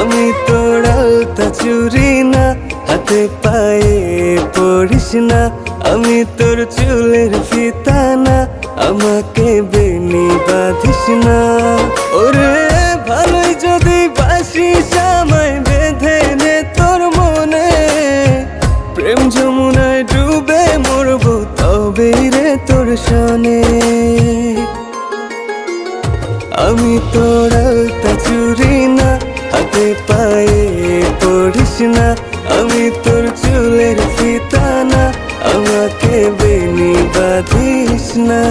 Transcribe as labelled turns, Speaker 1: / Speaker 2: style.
Speaker 1: আমি তোর আলতা চুরি না, হাতে পায়ে পড়িস না। আমি তোর চুলের ফিতা না, আমাকে বেনি বাঁধিস না। ওরে ভালোই যদি বাসিস আমায় বেঁধে নে তোর মনে, প্রেম যমুনায় ডুবে মরবো তবে রে তোর শোনে। আমি তোর আলতা চুরি না, হাতে পায়ে পড়িস না। আমি তোর চুলের ফিতা না, আমাকে বেনি বাঁধিস না।